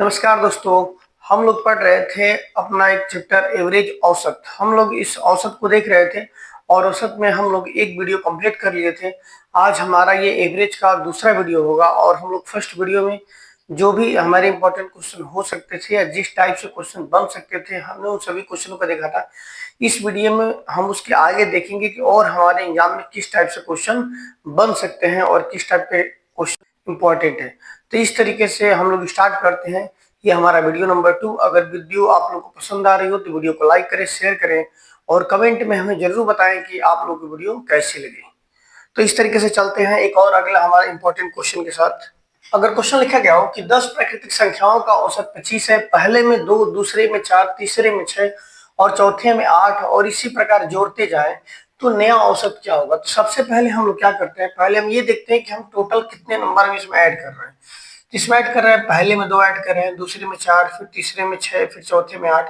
नमस्कार दोस्तों। हम लोग पढ़ रहे थे अपना एक चैप्टर एवरेज औसत। हम लोग इस औसत को देख रहे थे और औसत में हम लोग एक वीडियो कंप्लीट कर लिए थे। आज हमारा ये एवरेज का दूसरा वीडियो होगा और हम लोग फर्स्ट वीडियो में जो भी हमारे इंपॉर्टेंट क्वेश्चन हो सकते थे या जिस टाइप से क्वेश्चन बन सकते थे हमने उन सभी क्वेश्चनों को देखा था। इस वीडियो में हम उसके आगे देखेंगे कि और हमारे एग्जाम में किस टाइप से क्वेश्चन बन सकते हैं और किस टाइप के क्वेश्चन इंपॉर्टेंट है। तो इस तरीके से हम लोग स्टार्ट करते हैं। ये हमारा वीडियो नंबर 2। अगर वीडियो आप लोग को पसंद आ रही हो तो वीडियो को लाइक करें, शेयर करें और कमेंट में हमें जरूर बताएं कि आप लोग की वीडियो कैसी लगी। तो इस तरीके से चलते हैं एक और अगला हमारा इंपॉर्टेंट क्वेश्चन के साथ। अगर क्वेश्चन लिखा गया हो कि 10 प्राकृतिक संख्याओं का औसत 25 है, पहले में 2, दूसरे में 4, तीसरे में 6 और चौथे में 8 और इसी प्रकार जोड़ते जाएं तो नया औसत क्या होगा। तो सबसे पहले हम लोग क्या करते हैं, पहले हम ये देखते हैं कि हम टोटल कितने नंबर में इसमें ऐड कर रहे हैं। इसमें ऐड कर रहे हैं, पहले में 2 ऐड कर रहे हैं, दूसरे में 4, फिर तीसरे में 6, फिर चौथे में 8।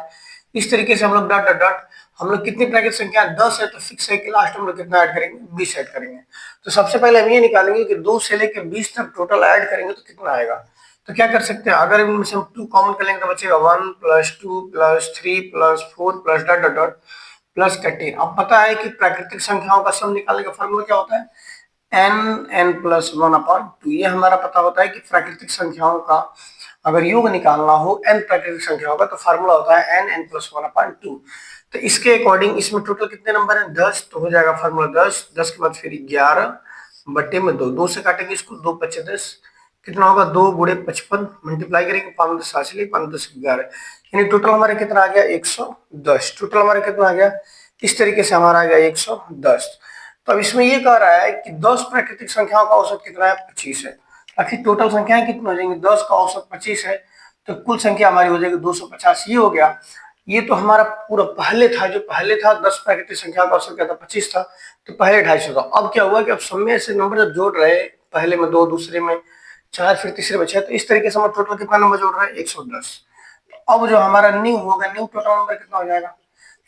इस तरीके से हम लोग डॉट डॉट डॉट हम लोग कितनी प्राकृतिक संख्या 10 है तो फिक्स है कि लास्ट में हम लोग कितना ऐड करेंगे, 20 ऐड करेंगे। तो सबसे पहले हम ये निकालेंगे कि 2 से लेकर 20 तक टोटल ऐड करेंगे तो कितना आएगा। तो क्या कर सकते हैं, अगर इनमें से हम 2 कॉमन कर लेंगे तो बचेगा 1 plus 2 plus 3 plus 4 plus dot dot dot plus 13। अब पता है कि प्राकृतिक संख्याओं का सम निकालने का फॉर्मूला क्या होता है, n प्लस 1/2। ये हमारा पता होता है कि प्राकृतिक संख्याओं का अगर योग निकालना हो n प्राकृतिक संख्याओं का तो फार्मूला होता है n प्लस 1/2। तो इसके अकॉर्डिंग इसमें टोटल कितने नंबर हैं, 10। तो हो जाएगा फार्मूला 10 के बाद फिर 11 बट्टे में 2 से काटेंगे इसको, 2 पचे 10 कितना होगा, 2 गुणे 55 मल्टीप्लाई करेंगे 5 10 8 5 10 11, यानी टोटल हमारे कितना आ गया 110। टोटल हमारे कितना आ गया, इस तरीके से हमारा आ गया 110। तो अब इसमें ये कह रहा है कि 10 प्राकृतिक संख्याओं का औसत कितना है, 25 है। आखिर टोटल संख्याएं कितनी हो जाएंगी, 10 का औसत 25 है तो कुल संख्या हमारी हो जाएगी 250। ये हो गया। ये तो हमारा पूरा पहले था, जो पहले था 10 प्राकृतिक संख्या का औसत क्या था, 25 था। तो पहले 250 था। अब क्या हुआ कि अब सब में ऐसे नंबर जब जोड़ रहे, पहले में 2, दूसरे में 4, फिर तीसरे में 6, तो इस तरीके से हम टोटल कितना नंबर जोड़ रहे हैं, 110। अब जो हमारा न्यू होगा, न्यू टोटल नंबर कितना हो जाएगा,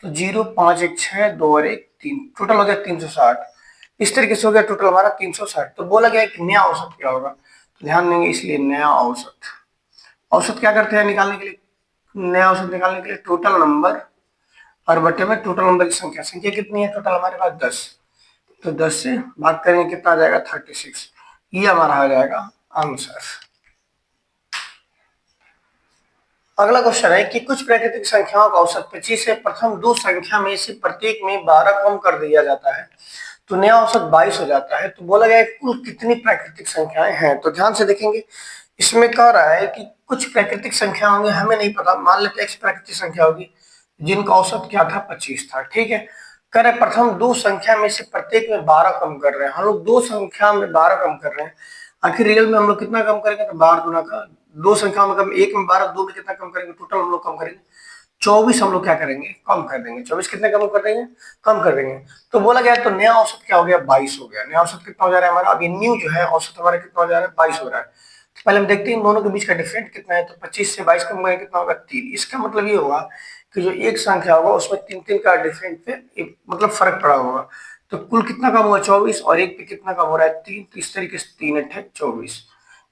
तो 0 5 1 6 2 और 1 3, टोटल हो गया 360। इस तरीके से हो गया टोटल हमारा 360। तो बोला गया कि नया औसत क्या होगा, तो ध्यान देंगे इसलिए नया औसत। औसत क्या करते हैं निकालने के लिए, नया औसत निकालने के लिए टोटल नंबर और बटे में टोटल नंबर की संख्या। संख्या कितनी है टोटल हमारे पास 10, तो 10 से भाग करेंगे कितना आ जाएगा 36। ये हमारा आ जाएगा आंसर। अगला क्वेश्चन है कि कुछ प्राकृतिक संख्याओं का औसत 25 है, प्रथम 2 संख्या में से प्रत्येक में 12 कम कर दिया जाता है तो नया औसत 22 हो जाता है। तो बोला गया है कुल कितनी प्राकृतिक संख्याएं हैं। तो ध्यान से देखेंगे, इसमें कह रहा है कि कुछ प्राकृतिक संख्या होंगे, हमें नहीं पता, मान लेते x प्राकृतिक संख्या होगी जिनका औसत क्या था, 25 था। ठीक है, कह रहे प्रथम 2 संख्या में से प्रत्येक में 12 कम कर रहे हैं। हम लोग 2 संख्या में 12 कम कर रहे हैं, आखिर रियल में हम लोग कितना कम करेंगे, तो 12 गुना का 2 संख्या में कम, 1 में 12, 2 में कितना कम करेंगे, टोटल हम लोग कम करेंगे 24। हम लोग क्या करेंगे, कम कर देंगे। 24 कितने कम कर देंगे, कम कर देंगे। तो बोला गया तो नया औसत क्या हो गया, 22 हो गया। नया औसत कितना हो जा रहा है हमारा, अभी न्यू जो है औसत हमारा कितना हो जा रहा है, 22 हो रहा है। तो पहले हम देखते हैं इन दोनों के बीच का डिफरेंस कितना है। तो 25 से 22 कम करेंगे कितना होगा, 3। इसका मतलब ये होगा कि जो एक संख्या होगा उसमें 3 का डिफरेंस पे मतलब फर्क पड़ा होगा। तो कुल कितना कम हुआ, 24, और एक पे कितना कम हो रहा है, 3। तो इस तरीके से 3 8 24,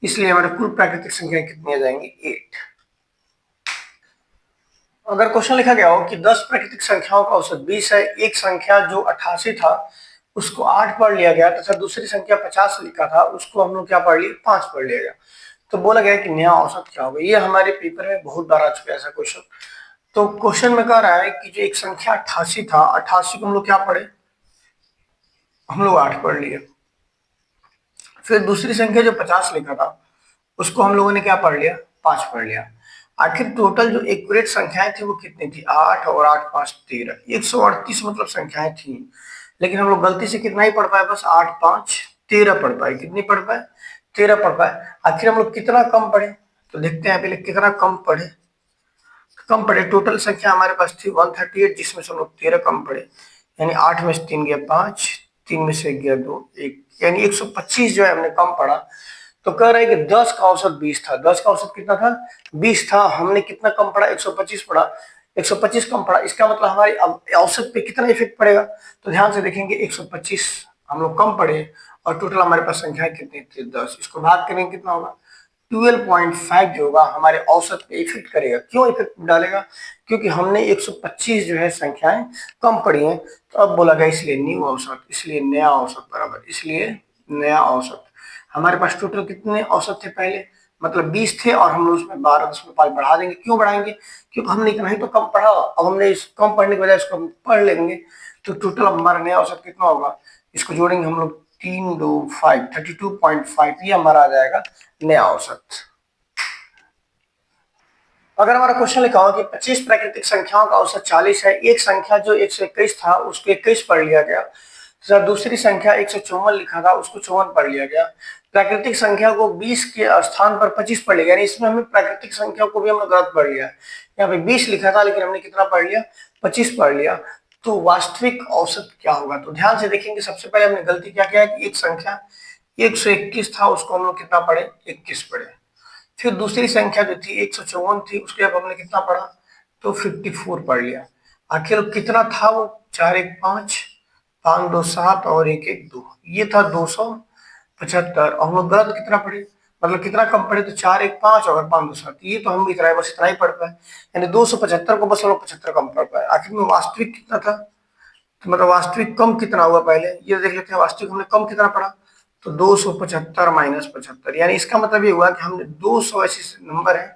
इसलिए हमारे कुल प्राकृतिक संख्या कितनी आ जाएंगी, 8। अगर क्वेश्चन लिखा गया हो कि 10 प्राकृतिक संख्याओं का औसत 20 है, एक संख्या जो 88 था उसको 8 पढ़ लिया गया तथा दूसरी संख्या 50 लिखा था उसको हम लोग क्या पढ़ लिए, 5 पढ़ लिया गया। तो बोला गया कि नया औसत क्या होगा। ये हमारे पेपर में बहुत बार आ चुका है ऐसा क्वेश्चन। तो क्वेश्चन में कह रहा है कि जो एक संख्या 88 था, 88 को हम लोग क्या पढ़े, हम लोग 8 पढ़ लिए। फिर दूसरी संख्या जो 50 लिखा था उसको हम लोगों ने क्या पढ़ लिया, 5 पढ़ लिया। आखिर टोटल जो एक्यूरेट संख्याएं थी वो कितनी थी, 8 और 8 5 13, 138 मतलब संख्याएं थी। लेकिन हम लोग गलती से कितना ही पढ़ पाए, बस 8 5 13 पढ़ पाए। कितनी पढ़ पाए, 13 पढ़ पाए। आखिर हम लोग कितना कम पढ़े, तो देखते हैं पहले कितना कम पढ़े। कम पढ़े, टोटल संख्या हमारे पास थी 138 जिसमें से हम लोग 13 कम पढ़े, यानी 8 में से 3 गया 5, 3 में से गया 2 1, यानी 125 जो है हमने कम पढ़ा। तो कह रहे हैं कि 10 का औसत 20 था। 10 का औसत कितना था, 20 था। हमने कितना कम पढ़ा, 125 पढ़ा, 125 कम पढ़ा। इसका मतलब हमारे औसत पे कितना इफेक्ट पड़ेगा, तो ध्यान से देखेंगे 125 हम लोग कम पढ़े और टोटल हमारे पास संख्या कितनी थी, 10। इसको भाग करेंगे कितना होगा, 12.5 जो होगा हमारे औसत पे इफेक्ट करेगा। क्यों इफेक्ट डालेगा? क्योंकि हमने 125 जो है संख्याएं कम पढ़ी हैं। तो अब बोला गया इसलिए न्यू औसत, इसलिए नया औसत बराबर, इसलिए नया औसत। हमारे पास टोटल कितने औसत थे पहले? मतलब 20 थे और हम लोग उसमें 12.5 बढ़ा देंगे। क्यों बढ़ाएंगे? क्योंकि हमने इतना ही तो कम पढ़ा, अब हमने इस कम पढ़ने की बजाय इसको हम पढ़ लेंगे। तो टोटल हमारा नया औसत कितना होगा? इसको जोड़ेंगे हम लोग, 3 2 5, 32.5, ये हमारा आ जाएगा नया औसत। अगर हमारा क्वेश्चन लिखा हो कि 25 प्राकृतिक संख्याओं का औसत 40 है, एक संख्या जो 121 था उसको 21 पढ़ लिया गया, तथा दूसरी संख्या 154 लिखा था उसको 54 पढ़ लिया गया, प्राकृतिक संख्या को 20 के स्थान पर 25 पढ़ लिया गया। इसमें हमने प्राकृतिक संख्या को भी हमने गलत पढ़ लिया। यहाँ पे 20 लिखा था लेकिन हमने कितना पढ़ लिया? 25 पढ़ लिया। तो वास्तविक औसत क्या होगा? तो ध्यान से देखेंगे, सबसे पहले हमने गलती क्या किया है कि एक संख्या 121 था उसको हम लोग कितना पढ़े? 21 पढ़े। फिर दूसरी संख्या जो थी 154 थी, उसके अब हमने कितना पढ़ा? तो 54 पढ़ लिया। आखिर कितना था वो? 4 1 5, 5 2 7 और 1 1 2, ये था 275। और हम लोग गलत कितना पढ़े? मतलब कितना कम पढ़े? तो 4 1 5 और 5 2 7, ये तो हम इतना बस इतना ही पढ़ पाए, यानी 275 को बस हम लोग 75 कम पढ़ पाए। आखिर में वास्तविक कितना था? तो मतलब वास्तविक कम कितना हुआ पहले ये देख लेते हैं। वास्तविक हमने कम कितना पढ़ा? तो 275 माइनस 75, यानी इसका मतलब ये हुआ कि हमने 200 ऐसे नंबर हैं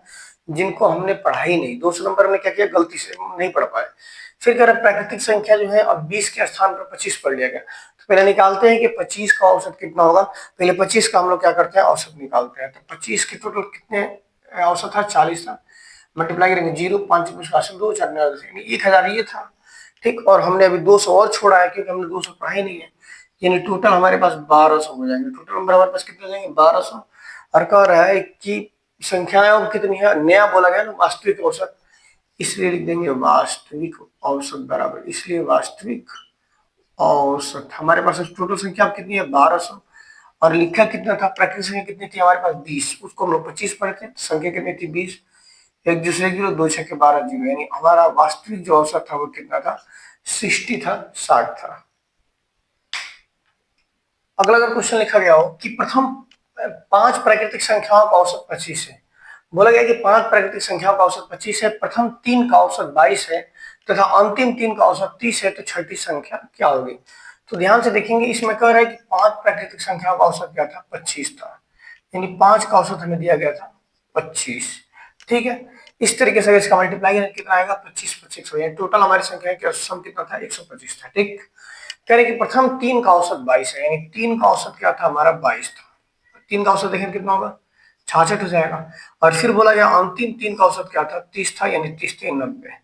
जिनको हमने पढ़ा ही नहीं। 200 नंबर में क्या किया? गलती से नहीं पढ़ पाए। फिर कह रहे प्राकृतिक संख्या जो है अब 20 के स्थान पर 25 पढ़ लिया गया। तो पहले निकालते हैं कि 25 का औसत कितना होगा। पहले 25 का हम लोग क्या करते हैं? औसत निकालते हैं। तो 25 के टोटल कितने औसत था? 40 था। मल्टीप्लाई करेंगे 0 5 2 4 1000 ये था। ठीक, और हमने अभी 200 और छोड़ा है क्योंकि हमने 200 पढ़ा ही नहीं है, यानी टोटल हमारे पास 1200 हो जाएंगे। टोटल नंबर हमारे पास कितने हो जाएंगे? 1200। और कह रहा है कि संख्याएं अब कितनी है? नया बोला गया ना, वास्तविक औसत, इसलिए लिख देंगे वास्तविक औसत बराबर, इसलिए वास्तविक औसत। हमारे पास टोटल संख्या अब कितनी है? 1200। और लिखा कितना था? प्राकृतिक संख्या कितनी थी हमारे पास? 20, उसको हम लोग 25 पढ़ते हैं। संख्या कितनी थी? 20। एक दूसरे जीरो, दो छक्के 12 जीरो, यानी हमारा वास्तविक जो औसत था वो कितना था? 60 था, 60 था। अगला अगर क्वेश्चन लिखा गया हो कि प्रथम 5 प्राकृतिक संख्याओं का औसत 25 है। बोला गया कि 5 प्राकृतिक संख्याओं का औसत 25 है, प्रथम 3 का औसत 22 है तथा अंतिम 3 का औसत 30 है, तो छठी संख्या क्या होगी? तो ध्यान से देखेंगे, इसमें कह रहा है कि 5 प्राकृतिक संख्याओं का औसत क्या था? 25 था, यानी 5 का औसत हमें दिया गया था 25। ठीक है, इस तरीके से इसका मल्टीप्लाई कितना आएगा? 25 25, यानी टोटल हमारी संख्या का सम कितना था? 125 था। ठीक, कह रहे कि प्रथम 3 का औसत 22 है, यानी 3 का औसत क्या था हमारा? 22 था। 3 का औसत देखें कितना होगा? 66 हो जाएगा। और फिर बोला गया अंतिम 3 का औसत क्या था? 30 था, यानी 30 3 90।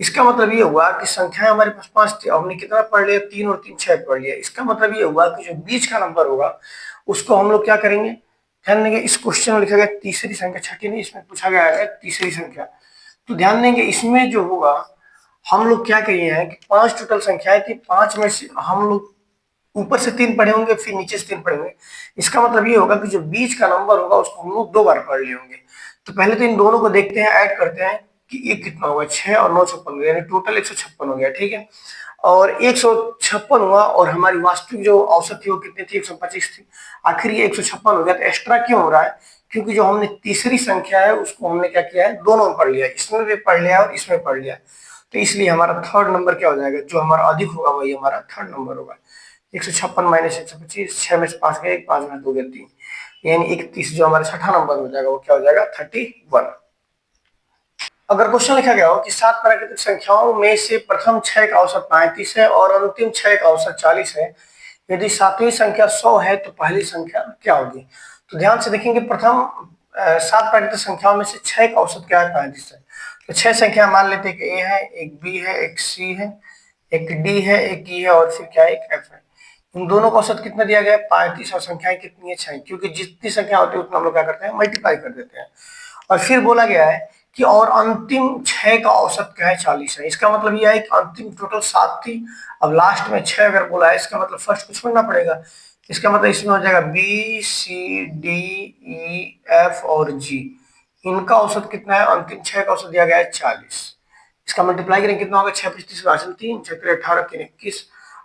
इसका मतलब ये हुआ कि संख्याएं हमारे पास 5 थी, हमने कितना पढ़ लिया? 3 और 3 6 पढ़ लिया। इसका मतलब ये हुआ कि जो बीच का नंबर होगा उसको हम लोग क्या करेंगे? ध्यान देंगे, इस क्वेश्चन में लिखा गया तीसरी संख्या, छठी नहीं, इसमें पूछा गया है तीसरी संख्या। तो ध्यान देंगे इसमें जो होगा, हम लोग क्या किए हैं कि 5 टोटल संख्याएं थी, 5 में से हम लोग ऊपर से 3 पढ़े होंगे, फिर नीचे से 3 पढ़े होंगे। इसका मतलब ये होगा कि जो बीच का नंबर होगा उसको हम लोग 2 बार पढ़ लिए होंगे। तो पहले तो इन दोनों को देखते हैं, ऐड करते हैं कि ये कितना होगा? 6 और 9 56, यानी टोटल 156 हो गया। ठीक है, और 156 हुआ और हमारी वास्तविक जो औसत थी वो कितनी थी? 125 थी। आखिर ये 156 हो गया, तो एक्स्ट्रा क्यों हो रहा है? क्योंकि जो हमने तीसरी संख्या है उसको हमने क्या किया है? दोनों में पढ़ लिया, इसमें भी पढ़ लिया और इसमें पढ़ लिया। तो इसलिए हमारा थर्ड नंबर क्या हो जाएगा? जो हमारा अधिक होगा वही हमारा थर्ड नंबर होगा। 156 माइनस 125, 6 में से 5 गए, 5 में 2 गए 3, यानी 31, जो हमारा छठा नंबर हो जाएगा वो क्या हो जाएगा? 31। अगर क्वेश्चन लिखा गया हो कि 7 प्राकृतिक संख्याओं में से प्रथम 6 का औसत 35 है और अंतिम 6 का औसत 40 है, यदि सातवीं संख्या 100 है तो पहली संख्या क्या होगी? तो ध्यान से देखेंगे, प्रथम 7 प्राकृतिक संख्याओं में से 6 का औसत क्या है? 35 है। तो 6 संख्या मान लेते हैं कि ए है, एक बी है, एक सी है, एक डी है, एक ई है और फिर क्या है? एक एफ है। इन दोनों का औसत कितना दिया गया है? 35, और संख्याएं कितनी है? 6, क्योंकि जितनी संख्या होती है उतना हम लोग क्या करते हैं? मल्टीप्लाई कर देते हैं। और फिर बोला गया है कि और अंतिम 6 का औसत क्या है? 40 है। इसका मतलब यह है कि अंतिम टोटल 7 थी, अब लास्ट में 6 अगर बोला है, इसका मतलब फर्स्ट को छोड़ना पड़ेगा। इसका मतलब इसमें हो जाएगा B C D E F और जी, इनका औसत कितना है? अंतिम 6 का औसत दिया गया है 40। इसका मल्टीप्लाई करेंगे कितना होगा? 6 25 3 6 18 3 21,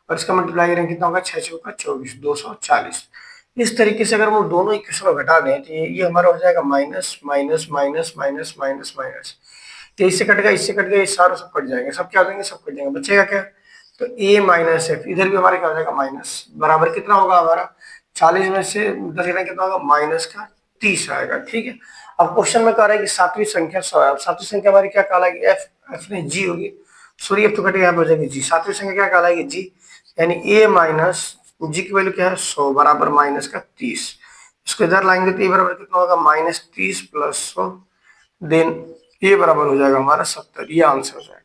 और इसका मल्टीप्लाई करेंगे कितना होगा? 6 चौका 24, 240। इस तरीके से अगर हम दोनों इक्वेशन को घटा दें तो ये हमारा हो जाएगा minus minus minus minus minus minus, तो इससे कट गया, इससे कट गया, ये सारे सब कट जाएंगे, सब क्या हो जाएंगे, सब कट जाएंगे, बचेगा क्या, तो a माइनस एफ, इधर भी हमारे क्या हो जाएगा माइनस, बराबर कितना होगा हमारा 40 में से 10 घटा कितना होगा माइनस का 30 आएगा। ठीक है, अब क्वेश्चन में कह रहा है कि सातवीं संख्या 100 है। अब सातवीं संख्या हमारी क्या कहलाएगी, एफ, एफ ने जी होगी, सॉरी एफ तो कटेगा, यहाँ पे हो जाएगी जी, सातवीं संख्या क्या कहलाएगी जी, यानी a माइनस जी की वैल्यू क्या है 100 बराबर माइनस का 30, इसको इधर लाएंगे तो ये बराबर कितना होगा माइनस 30 प्लस 100, देन ये बराबर हो जाएगा हमारा 70, ये आंसर हो जाएगा।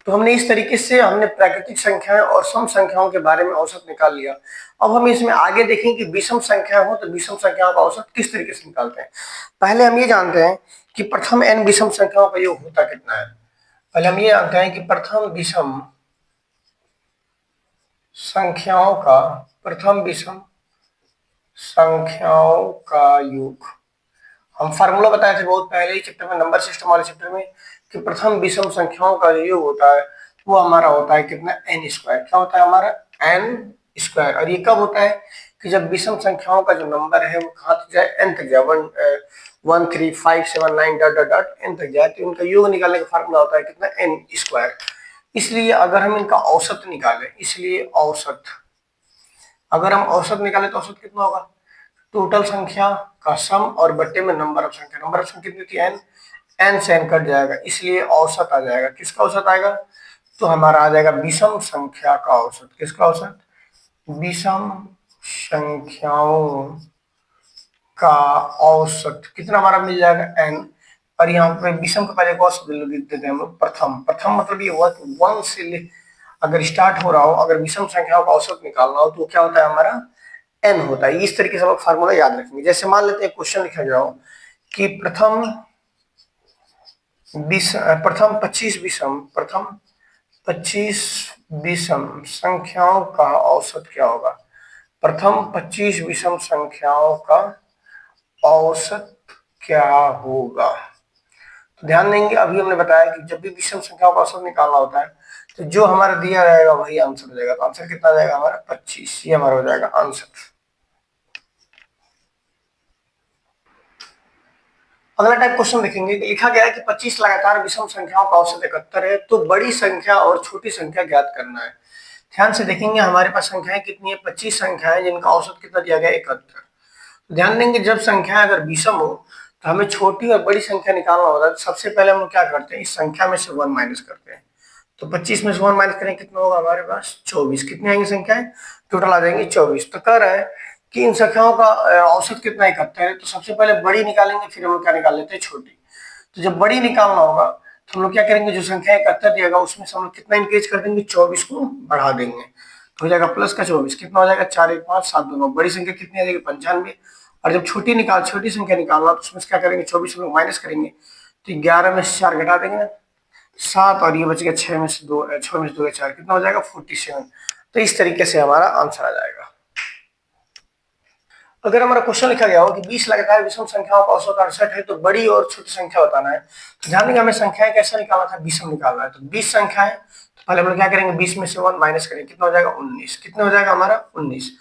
तो हमने इस तरीके से हमने प्राकृतिक संख्याएं और सम संख्याओं के बारे में औसत निकाल लिया। अब हम इसमें आगे देखें कि विषम संख्या हो तो विषम संख्याओं का औसत किस तरीके से निकालते हैं। पहले हम ये जानते हैं कि प्रथम n विषम संख्याओं का योग होता कितना है। पहले हम ये जानते हैं कि प्रथम विषम संख्याओं का, प्रथम विषम संख्याओं का योग, हम फार्मूला बताए थे बहुत पहले ही चैप्टर में, नंबर सिस्टम वाले चैप्टर में, कि प्रथम विषम संख्याओं का जो योग होता है वो हमारा होता है कितना, एन स्क्वायर, क्या होता है हमारा एन स्क्वायर। और ये कब होता है कि जब विषम संख्याओं का जो नंबर है वो कहाँ तक जाए, एन तक जाए, 1 3 5 7 9 डॉट डॉट डॉट एन तक जाए, तो इनका योग निकालने का फार्मूला होता है कितना, एन स्क्वायर। इसलिए अगर हम इनका औसत निकालें, इसलिए औसत, अगर हम औसत निकालें तो औसत कितना होगा, टोटल संख्या का सम और बट्टे में नंबर ऑफ संख्या, नंबर ऑफ संख्या कितनी थी एन, एन से एन कट जाएगा, इसलिए औसत आ जाएगा, किसका औसत आएगा, तो हमारा आ जाएगा विषम संख्या का औसत, किसका औसत, विषम संख्याओं का औसत कितना हमारा मिल जाएगा एन, और यहाँ पे विषम का पहले औसत लिख देते हैं हम लोग प्रथम, प्रथम मतलब ये हुआ कि वन से अगर स्टार्ट हो रहा हो, अगर विषम संख्याओं का औसत निकालना हो तो क्या होता है हमारा एन होता है। इस तरीके से हम लोग फार्मूला याद रखेंगे। जैसे मान लेते हैं क्वेश्चन लिखा जाओ कि प्रथम 25 विषम, प्रथम 25 विषम संख्याओं का औसत क्या होगा, प्रथम 25 विषम संख्याओं का औसत क्या होगा। तो ध्यान देंगे, अभी हमने बताया कि जब भी विषम संख्याओं का औसत निकालना होता है तो जो हमारा दिया रहेगा वही आंसर हो जाएगा। तो आंसर कितना आ जाएगा हमारा 25, ये हमारा हो जाएगा आंसर। अगला टाइप क्वेश्चन देखेंगे कि लिखा गया है कि 25 लगातार विषम संख्याओं का औसत 71 है, तो बड़ी संख्या और छोटी संख्या ज्ञात करना है। ध्यान से देखेंगे हमारे पास संख्याएं कितनी है, 25 संख्याएं जिनका औसत कितना दिया गया है 71। तो ध्यान देंगे जब संख्या अगर विषम हो तो हमें छोटी और बड़ी संख्या निकालना होता है। तो सबसे पहले हम लोग क्या करते हैं, इस संख्या में से 1 माइनस करते हैं। तो 25 में से 1 माइनस करें कितना होगा हमारे पास 24, कितनी आएंगी संख्याएं, टोटल आ जाएंगी 24। तो कह रहा है कि इन संख्याओं का औसत कितना 71 है, तो सबसे पहले बड़ी निकालेंगे, फिर हम लोग क्या निकाल लेते हैं छोटी। तो जब बड़ी निकालना होगा तो हम लोग क्या करेंगे, जो संख्या 71 दिएगा उसमें से हम लोग कितना इंक्रीज कर देंगे, 24 को बढ़ा देंगे, तो हो जाएगा प्लस का 24, कितना हो जाएगा 4 1 5 7 2 9, बड़ी संख्या कितनी आ जाएगी 95। और जब छोटी संख्या निकालना तो उसमें से क्या करेंगे, 24 में माइनस करेंगे, तो 11 में से 4 घटा देंगे 7, और ये बच गया 6 में से 2, 6 में से 2 4, कितना हो जाएगा 47। तो इस तरीके से हमारा आंसर आ जाएगा। अगर हमारा क्वेश्चन लिखा गया हो कि 20 लगातार विषम संख्याओं का औसत 68 है, तो बड़ी और छोटी संख्या बताना है। तो ध्यान देंगे हमें संख्याएं कैसा निकालना था, विषम निकालना है। तो 20 संख्याएं, तो पहले हम लोग क्या करेंगे, 20 में से 1 माइनस करेंगे, कितना हो जाएगा 19, कितना हो जाएगा हमारा 19।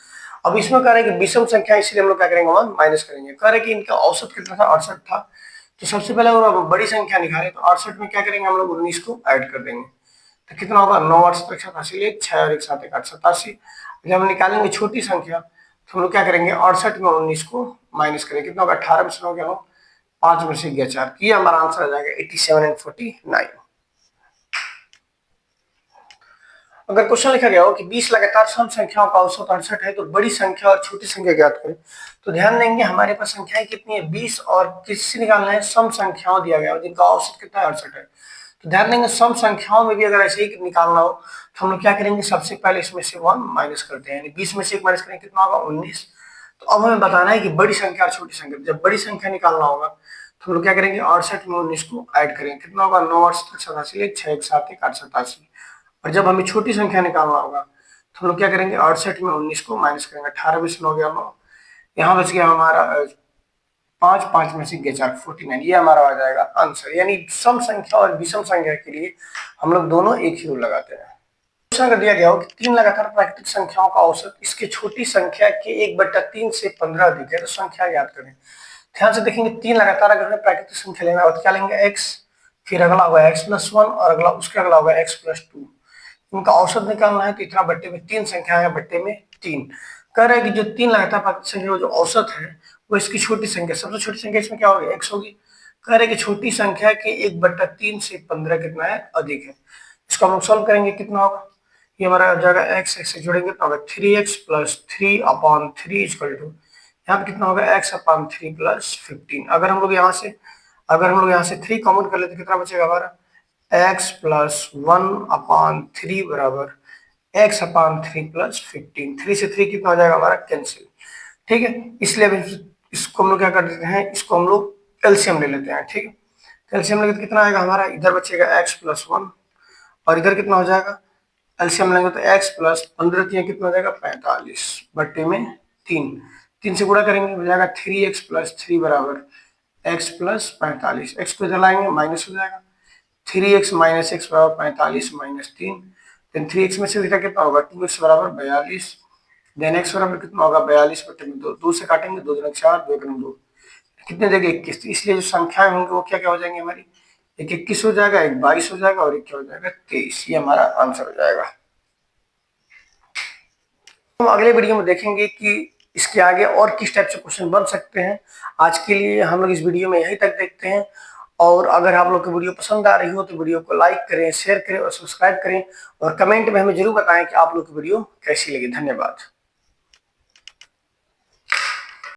अब इसमें कह रहे हैं कि विषम संख्या, इसलिए हम लोग क्या करेंगे 1 माइनस करेंगे। कह रहे हैं कि इनका औसत कितना था 68 था, तो सबसे पहले अगर बड़ी संख्या निकाले तो 68 में क्या करेंगे हम लोग 19 को ऐड कर देंगे, तो कितना होगा 9 8 7 1 6 और 1 7 1 8 87। जब हम निकालेंगे छोटी संख्या तो हम लोग क्या करेंगे 68 में 19 को माइनस करेंगे, कितना होगा 18 में से हो गया 9, 5 में से गया 4, ये हमारा आंसर आ जाएगा 87 एंड 49। अगर क्वेश्चन लिखा गया हो कि 20 लगातार सम संख्याओं का औसत 68 है, तो बड़ी संख्या और छोटी संख्या ज्ञात करें। तो ध्यान देंगे हमारे पास संख्याएं कितनी है 20, और किससे निकालना है, सम संख्याओं दिया गया जिनका औसत कितना है 68 है। तो ध्यान देंगे सम संख्याओं में भी अगर ऐसे ही निकालना हो तो हम लोग क्या करेंगे, सबसे पहले इसमें से 1 माइनस करते हैं, यानी 20 में से 1 माइनस करेंगे, कितना होगा 19। तो अब हमें बताना है कि बड़ी संख्या और छोटी संख्या, जब बड़ी संख्या निकालना होगा तो हम लोग क्या करेंगे 68 में 19 को ऐड करेंगे, कितना होगा 9 8 87 6 1 7 1 8 87। और जब हमें छोटी संख्या निकालना होगा तो हम लोग क्या करेंगे 68 में 19 को माइनस करेंगे, 18 में से 9 गया 9, यहाँ बच गया हमारा 5, 5 में से गया 4, 49, ये हमारा आ जाएगा आंसर। यानी सम संख्या और विषम संख्या के लिए हम लोग दोनों एक ही रूल लगाते हैं। अगर दिया गया हो कि 3 लगातार प्राकृतिक संख्याओं का औसत इसके छोटी संख्या के 1/3 से 15 अधिक है, तो संख्या याद करें। ध्यान से देखेंगे, 3 लगातार अगर हमें प्राकृतिक संख्या लेना हो तो क्या लेंगे, x, फिर अगला होगा x+1 और अगला उसके अगला होगा x+2। इनका औसत निकालना है तो इतना बट्टे में 3 संख्या है, बट्टे में 3। कह रहे हैं कि जो 3 लगातार प्राकृतिक संख्या जो औसत है वो इसकी छोटी संख्या, सबसे छोटी संख्या इसमें क्या होगी, x होगी। कह रहे हैं कि छोटी संख्या के 1/3 से 15 कितना है, अधिक है। इसको हम सॉल्व करेंगे, कितना होगा, ये हमारा आ जाएगा x से जोड़ेंगे तो होगा 3x + 3/3 इक्वल टू, यहाँ पे कितना होगा x/3 + 15। अगर हम लोग यहाँ से 3 कॉमन कर लेते कितना बचेगा हमारा, x + 1/3 बराबर x/3 + 15। 3 से 3 कितना हो जाएगा हमारा, कैंसिल। ठीक है, इसलिए अब इसको हम लोग क्या कर देते हैं, इसको हम लोग एलसीएम ले लेते हैं। ठीक है, एलसीएम लेंगे तो कितना आएगा हमारा, इधर बचेगा x + 1 और इधर कितना हो जाएगा, एलसीएम लेंगे तो x + 15 कितना हो जाएगा, 45 बट्टे में 3। 3 से गुणा करेंगे हो जाएगा 3x + 3 बराबर x + 45। x को इधर लाएंगे माइनस हो जाएगा, 3x - x बराबर 45 - 3। देन 3x में से इधर कितना होगा, 2x बराबर 42। देन x बराबर कितना होगा, 42 बट्टे में 2। 2 से काटेंगे, 2 दूनी 4, 2 दूनी 2, कितने जगह 21। इसलिए जो संख्याएं होंगी वो क्या क्या हो जाएंगी हमारी, एक 21 हो जाएगा, एक 22 हो जाएगा और एक क्या हो जाएगा, 23। ये हमारा आंसर हो जाएगा। हम अगले वीडियो में देखेंगे कि इसके आगे और किस टाइप से क्वेश्चन बन सकते हैं। आज के लिए हम लोग इस वीडियो में यहीं तक देखते हैं। और अगर आप लोग को वीडियो पसंद आ रही हो तो वीडियो को लाइक करें, शेयर करें और सब्सक्राइब करें और कमेंट में हमें जरूर बताएं कि आप लोग की वीडियो कैसी लगी। धन्यवाद।